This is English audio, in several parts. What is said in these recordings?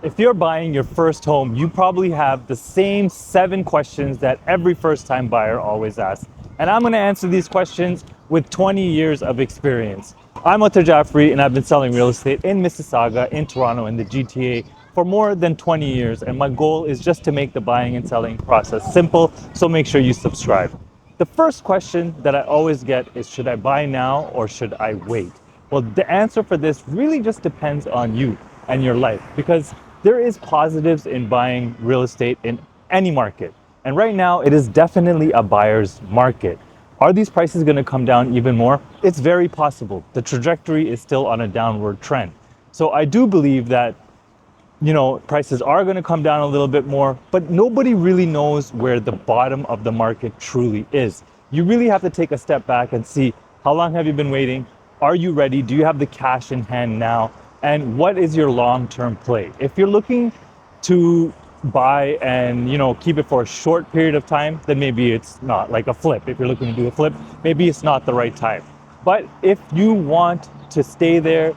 If you're buying your first home, you probably have the same 7 questions that every first-time buyer always asks. And I'm going to answer these questions with 20 years of experience. I'm Athar Jafri, and I've been selling real estate in Mississauga, in Toronto, in the GTA for more than 20 years. And my goal is just to make the buying and selling process simple, so make sure you subscribe. The first question that I always get is, should I buy now or should I wait? Well, the answer for this really just depends on you and your life, because there is positives in buying real estate in any market. And right now it is definitely a buyer's market. Are these prices going to come down even more? It's very possible. The trajectory is still on a downward trend. So I do believe that prices are going to come down a little bit more, but nobody really knows where the bottom of the market truly is. You really have to take a step back and see, how long have you been waiting? Are you ready? Do you have the cash in hand now? And what is your long-term play? If you're looking to buy and keep it for a short period of time, then maybe it's not like a flip. If you're looking to do a flip, maybe it's not the right time. But if you want to stay there,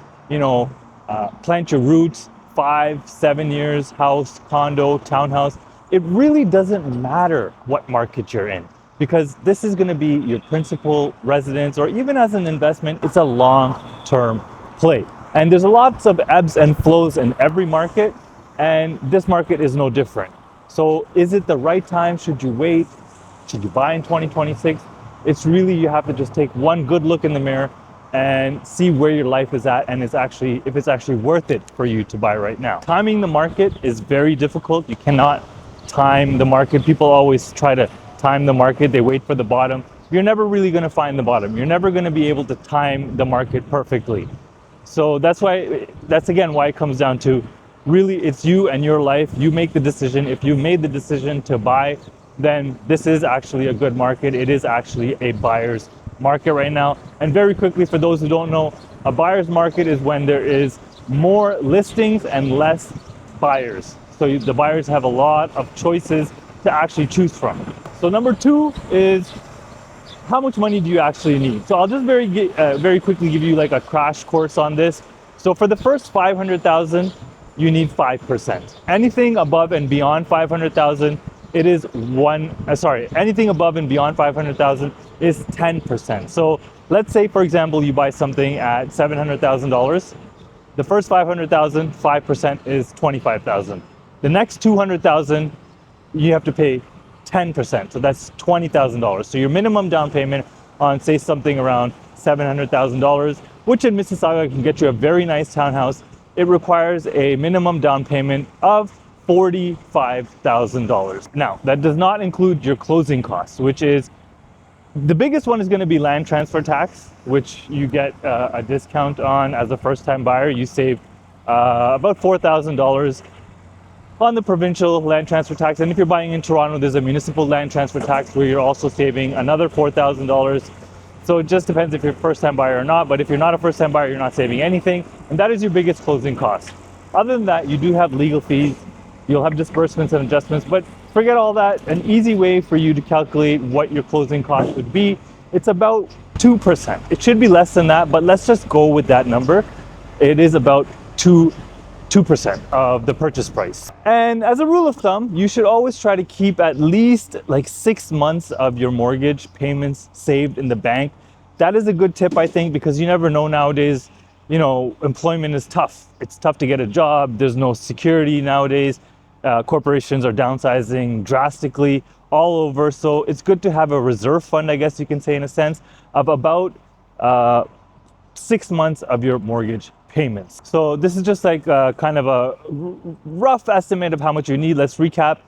plant your roots, 5-7 years, house, condo, townhouse, it really doesn't matter what market you're in, because this is going to be your principal residence, or even as an investment, it's a long-term play. And there's lots of ebbs and flows in every market, and this market is no different. So is it the right time? Should you wait? Should you buy in 2026? It's really, you have to just take one good look in the mirror and see where your life is at, and if it's actually worth it for you to buy right now. Timing the market is very difficult. You cannot time the market. People always try to time the market. They wait for the bottom. You're never really going to find the bottom. You're never going to be able to time the market perfectly. So that's again why it comes down to, really, it's you and your life. You make the decision. If you made the decision to buy, then this is actually a good market. It is actually a buyer's market right now. And very quickly, for those who don't know, a buyer's market is when there is more listings and less buyers. So the buyers have a lot of choices to actually choose from. So number 2 is, how much money do you actually need? So I'll just very quickly give you like a crash course on this. So for the first 500,000, you need 5%. Anything above and beyond 500,000, it is anything above and beyond 500,000 is 10%. So let's say, for example, you buy something at $700,000. The first 500,000, 5% is 25,000. The next 200,000, you have to pay 10%. So that's $20,000. So your minimum down payment on, say, something around $700,000, which in Mississauga can get you a very nice townhouse, it requires a minimum down payment of $45,000. Now, that does not include your closing costs, which is, the biggest one is going to be land transfer tax, which you get a discount on as a first-time buyer. You save about $4,000 on the provincial land transfer tax. And if you're buying in Toronto, there's a municipal land transfer tax where you're also saving another $4,000. So it just depends if you're a first-time buyer or not. But if you're not a first-time buyer, you're not saving anything. And that is your biggest closing cost. Other than that, you do have legal fees. You'll have disbursements and adjustments, but forget all that. An easy way for you to calculate what your closing cost would be, it's about 2%. It should be less than that, but let's just go with that number. It is about 2% of the purchase price. And as a rule of thumb, you should always try to keep at least like 6 months of your mortgage payments saved in the bank. That is a good tip, I think, because you never know nowadays. Employment is tough. It's tough to get a job. There's no security nowadays. Corporations are downsizing drastically all over. So it's good to have a reserve fund, I guess you can say, in a sense, of about 6 months of your mortgage payments. So this is just like kind of a rough estimate of how much you need. Let's recap.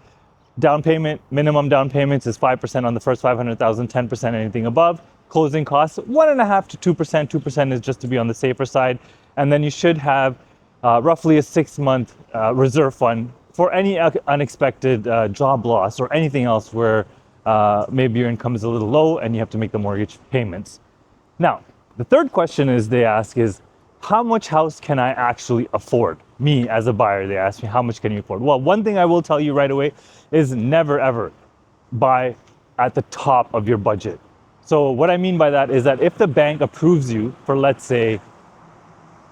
Down payment, minimum down payments is 5% on the first 500,000, 10% anything above. Closing costs, 1.5% to 2%. 2% is just to be on the safer side. And then you should have roughly a 6-month reserve fund for any unexpected job loss or anything else where maybe your income is a little low and you have to make the mortgage payments. Now, the third question they ask is, how much house can I actually afford? Me as a buyer, they ask me, how much can you afford? Well, one thing I will tell you right away is never ever buy at the top of your budget. So what I mean by that is that if the bank approves you for, let's say,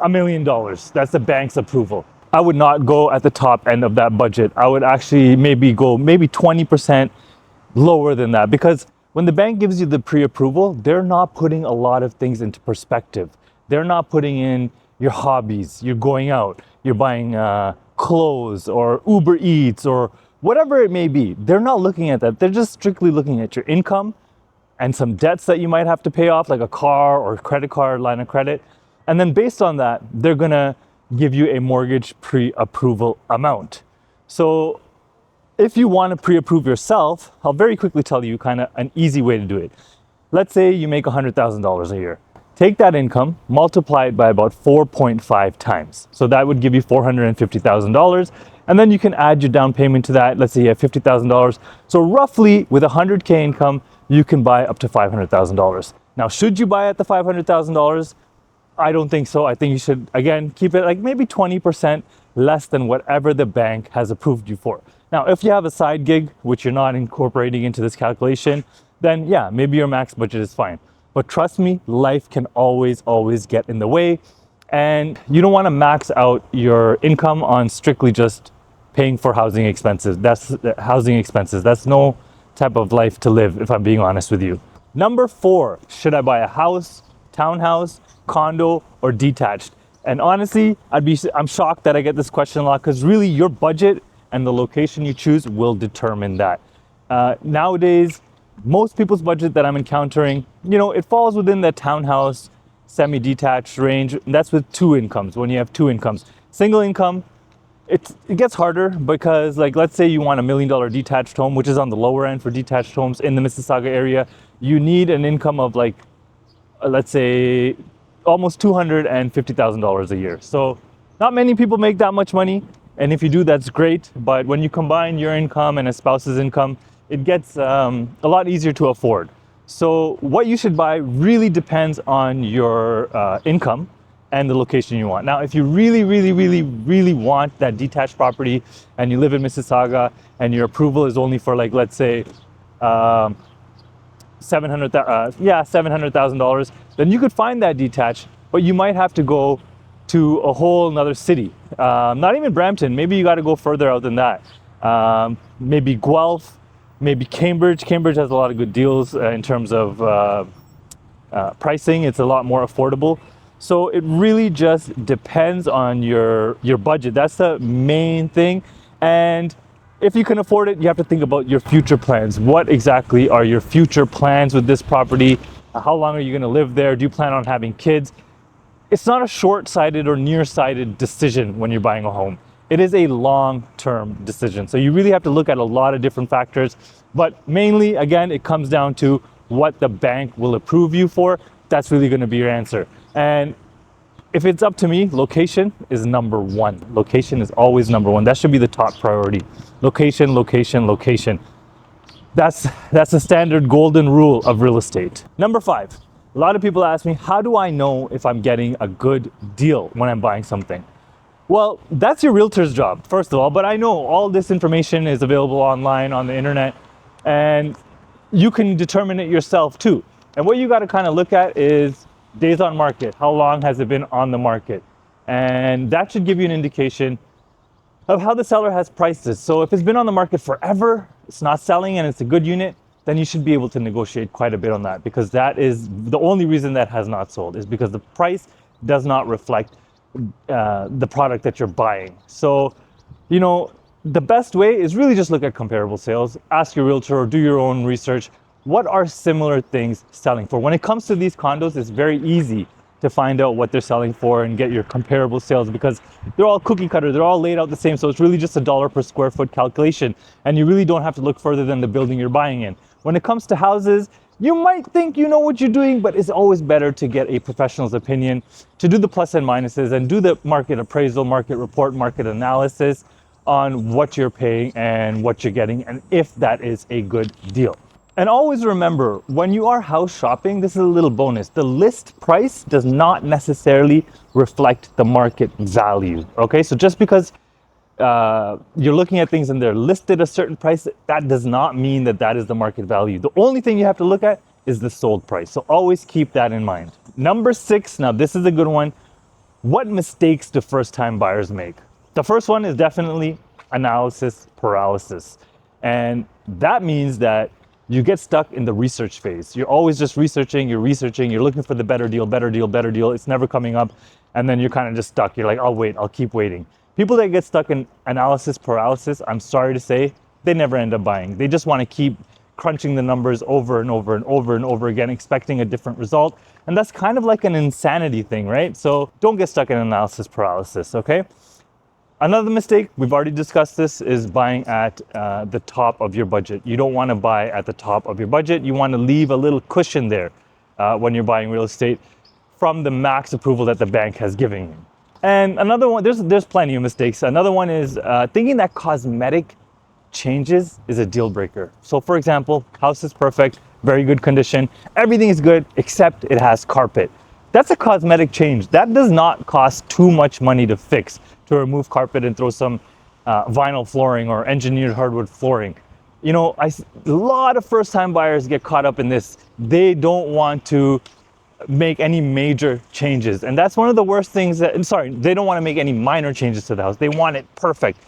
$1 million, that's the bank's approval. I would not go at the top end of that budget. I would actually maybe go 20% lower than that, because when the bank gives you the pre-approval, they're not putting a lot of things into perspective. They're not putting in your hobbies, you're going out, you're buying clothes or Uber Eats or whatever it may be. They're not looking at that. They're just strictly looking at your income and some debts that you might have to pay off, like a car or credit card, line of credit. And then based on that, they're gonna give you a mortgage pre-approval amount. So if you want to pre-approve yourself, I'll very quickly tell you kind of an easy way to do it. Let's say you make $100,000 a year. Take that income, multiply it by about 4.5 times. So that would give you $450,000. And then you can add your down payment to that. Let's say you have $50,000. So roughly with $100K income, you can buy up to $500,000. Now, should you buy at the $500,000? I don't think so. I think you should, again, keep it like maybe 20% less than whatever the bank has approved you for. Now, if you have a side gig, which you're not incorporating into this calculation, then yeah, maybe your max budget is fine. But trust me, life can always get in the way. And you don't want to max out your income on strictly just paying for housing expenses. That's no type of life to live, if I'm being honest with you. Number 4, should I buy a house, townhouse, condo, or detached? And honestly, I'm shocked that I get this question a lot, because really your budget and the location you choose will determine that. Nowadays, most people's budget that I'm encountering, it falls within the townhouse, semi-detached range. That's with 2 incomes, when you have 2 incomes. Single income, it gets harder, because like, let's say you want $1 million detached home, which is on the lower end for detached homes in the Mississauga area. You need an income of like, let's say almost $250,000 a year. So not many people make that much money. And if you do, that's great. But when you combine your income and a spouse's income, it gets a lot easier to afford. So what you should buy really depends on your income and the location you want. Now, if you really want that detached property and you live in Mississauga and your approval is only for like, let's say, $700,000, then you could find that detached, but you might have to go to a whole another city. Not even Brampton, maybe you got to go further out than that. Maybe Guelph, maybe Cambridge. Cambridge has a lot of good deals in terms of pricing. It's a lot more affordable. So it really just depends on your budget. That's the main thing. And if you can afford it, you have to think about your future plans. What exactly are your future plans with this property? How long are you going to live there? Do you plan on having kids? It's not a short-sighted or near-sighted decision when you're buying a home. It is a long-term decision. So you really have to look at a lot of different factors. But mainly, again, it comes down to what the bank will approve you for. That's really going to be your answer. And if it's up to me, location is number 1. Location is always number 1. That should be the top priority. Location, location, location. That's the standard golden rule of real estate. Number 5, a lot of people ask me, how do I know if I'm getting a good deal when I'm buying something? Well, that's your realtor's job, first of all, but I know all this information is available online on the internet, and you can determine it yourself too. And what you got to kind of look at is days on market. How long has it been on the market? And that should give you an indication of how the seller has priced it. So if it's been on the market forever, it's not selling, and it's a good unit, then you should be able to negotiate quite a bit on that, because that is the only reason that has not sold, is because the price does not reflect the product that you're buying. So, the best way is really just look at comparable sales, ask your realtor or do your own research. What are similar things selling for? When it comes to these condos, it's very easy to find out what they're selling for and get your comparable sales, because they're all cookie cutter, they're all laid out the same. So it's really just a dollar per square foot calculation, and you really don't have to look further than the building you're buying in. When it comes to houses, you might think you know what you're doing, but it's always better to get a professional's opinion, to do the plus and minuses and do the market appraisal, market report, market analysis on what you're paying and what you're getting, and if that is a good deal. And always remember, when you are house shopping, this is a little bonus. The list price does not necessarily reflect the market value. Okay, so just because you're looking at things and they're listed a certain price, that does not mean that that is the market value. The only thing you have to look at is the sold price. So always keep that in mind. Number 6, now this is a good one. What mistakes do first-time buyers make? The first one is definitely analysis paralysis. And that means that you get stuck in the research phase. You're always just researching, you're looking for the better deal, better deal, better deal. It's never coming up. And then you're kind of just stuck. You're like, I'll wait, I'll keep waiting. People that get stuck in analysis paralysis, I'm sorry to say, they never end up buying. They just want to keep crunching the numbers over and over and over and over again, expecting a different result. And that's kind of like an insanity thing, right? So don't get stuck in analysis paralysis, okay? Another mistake, we've already discussed this, is buying at the top of your budget. You don't want to buy at the top of your budget. You want to leave a little cushion there when you're buying real estate from the max approval that the bank has given you. And another one, there's plenty of mistakes. Another one is thinking that cosmetic changes is a deal breaker. So for example, house is perfect, very good condition, everything is good except it has carpet. That's a cosmetic change. That does not cost too much money to fix, to remove carpet and throw some vinyl flooring or engineered hardwood flooring. You know, a lot of first-time buyers get caught up in this. They don't want to make any major changes. And that's one of the worst things they don't want to make any minor changes to the house. They want it perfect.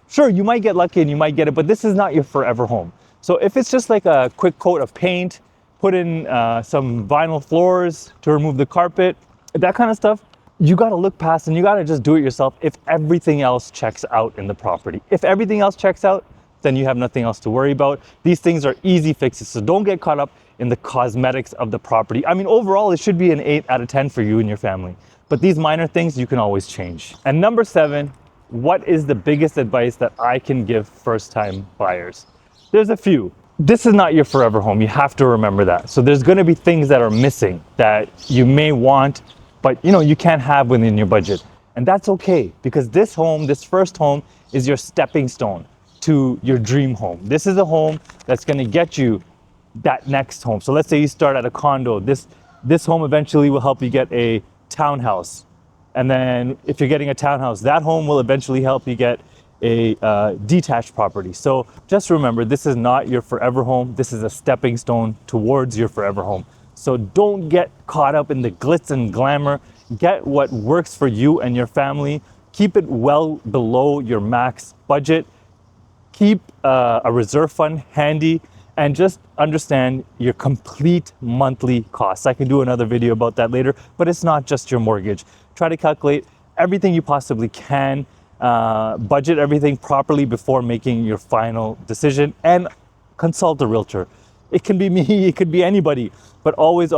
Sure, you might get lucky and you might get it, but this is not your forever home. So if it's just like a quick coat of paint, put in some vinyl floors to remove the carpet, that kind of stuff, you got to look past and you got to just do it yourself if everything else checks out in the property. If everything else checks out, then you have nothing else to worry about. These things are easy fixes, so don't get caught up in the cosmetics of the property. I mean, overall, it should be an 8 out of 10 for you and your family. But these minor things, you can always change. And number 7, what is the biggest advice that I can give first-time buyers? There's a few. This is not your forever home. You have to remember that. So there's going to be things that are missing that you may want, but you can't have within your budget. And that's okay, because this first home, is your stepping stone to your dream home. This is a home that's going to get you that next home. So let's say you start at a condo. This home eventually will help you get a townhouse. And then if you're getting a townhouse, that home will eventually help you get a detached property. So just remember, this is not your forever home. This is a stepping stone towards your forever home. So don't get caught up in the glitz and glamour. Get what works for you and your family. Keep it well below your max budget. Keep a reserve fund handy, and just understand your complete monthly costs. I can do another video about that later, but it's not just your mortgage. Try to calculate everything you possibly can, budget everything properly before making your final decision, and consult a realtor. It can be me, it could be anybody, but always,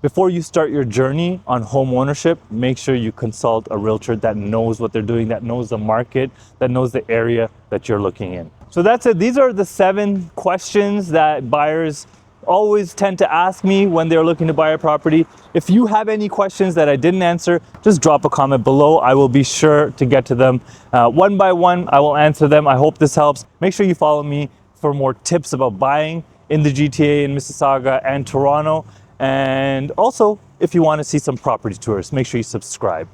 before you start your journey on home ownership, make sure you consult a realtor that knows what they're doing, that knows the market, that knows the area that you're looking in. So that's it. These are the 7 questions that buyers always tend to ask me when they're looking to buy a property. If you have any questions that I didn't answer, just drop a comment below. I will be sure to get to them one by one. I will answer them. I hope this helps. Make sure you follow me for more tips about buying in the GTA, in Mississauga and Toronto. And also, if you want to see some property tours, make sure you subscribe.